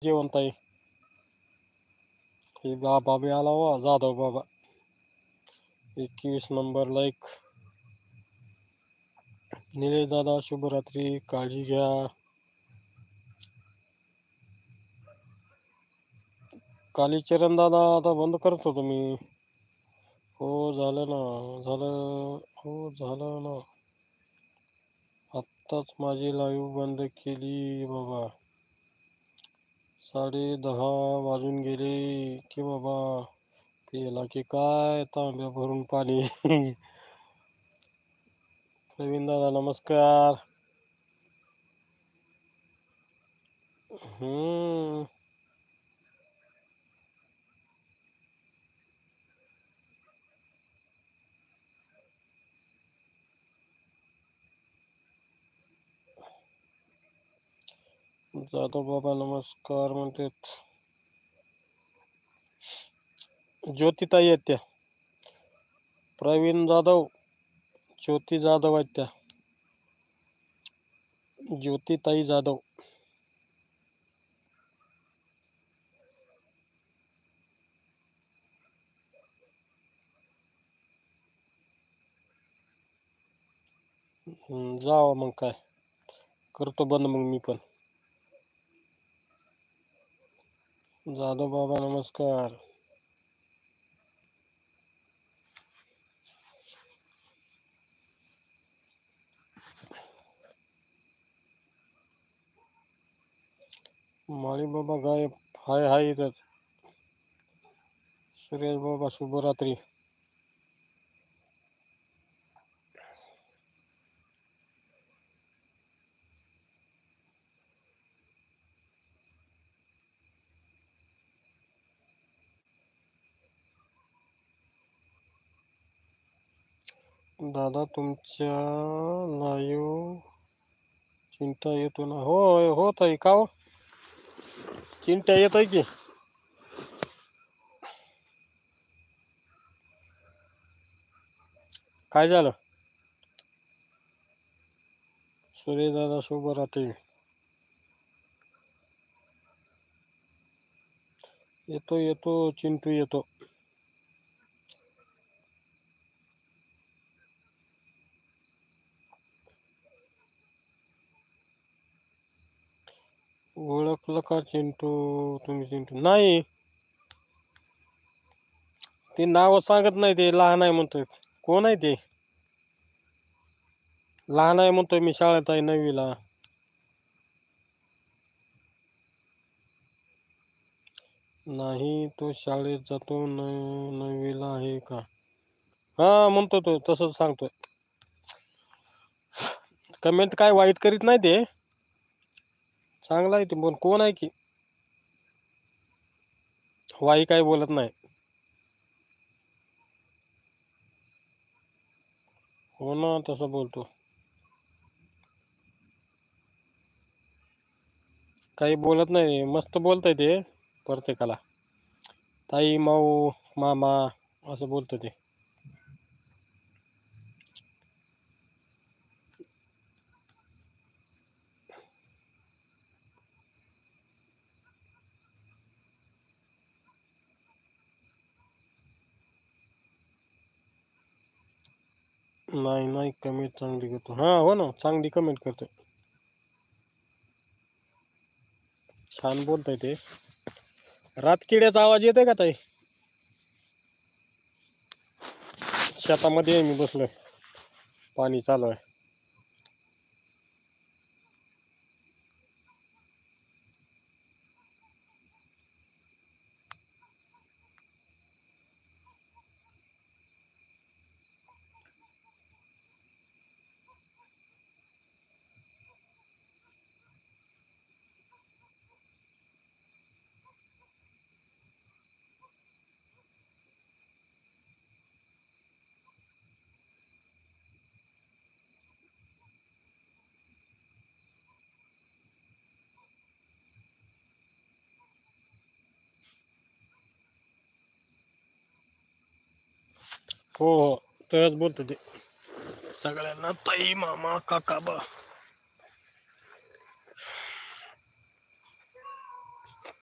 जेवण ताई हे बाबा बी आला वा जाधव बाबा 21 नंबरला एक. निलेश दादा शुभरात्री, काळजी घ्या. कालीचरण दादा आता बंद करत होतो मी. हो झालं ना, झालं, हो झालं ना. आत्ताच माझी लाईव्ह बंद केली बाबा. 10:30 वाजून गेले की बाबा. पेला की काय तांब्या भरून पाणी. प्रवीण दादा नमस्कार. जाधव बाबा नमस्कार म्हणतात. ज्योतिताई आहेत त्या. प्रवीण जाधव, ज्योती जाधव आहेत त्या. ज्योतिताई जाधव. जावा मग काय करतो बंद मग मी पण. जाधव बाबा नमस्कार. माळी बाबा गायब. हाय हाय इथंच. सुरेश बाबा शुभरात्री. दादा तुमच्या लाईव्ह चिंता येतो ना. हो हो ताई का हो चिंता येत आहे की. काय झालं. सुरेश दादा शुभरात्री. येतो येतो चिंटू येतो. ओळखलं का चिंटू. तुम्ही चिंटू नाही. ते नाव सांगत नाही, ते लहान आहे म्हणतोय. कोण आहे ते. लहान आहे म्हणतोय मी, शाळेत आहे 9वीला. नाही तो शाळेत जातो 9वीला आहे का. हा म्हणतो तो तसंच सांगतोय. कमेंट काय वाईट करीत नाही ते. चांगला आहे ते, पण कोण आहे की. वाई काय बोलत नाही. हो ना तसं बोलतो. काही बोलत नाही, मस्त बोलतंय ते प्रत्येकाला. ताई माऊ मामा असं बोलतो ते. नाही नाही कमेंट चांगली करतो. हा हो ना चांगली कमेंट करतोय. छान बोलतोय ते. रातकिड्याचा आवाज येतोय का ताई. शेतामध्ये मी बसलोय, पाणी चालू आहे. हो हो तरच बोलतो ते. सगळ्यांना ताई मामा काका बा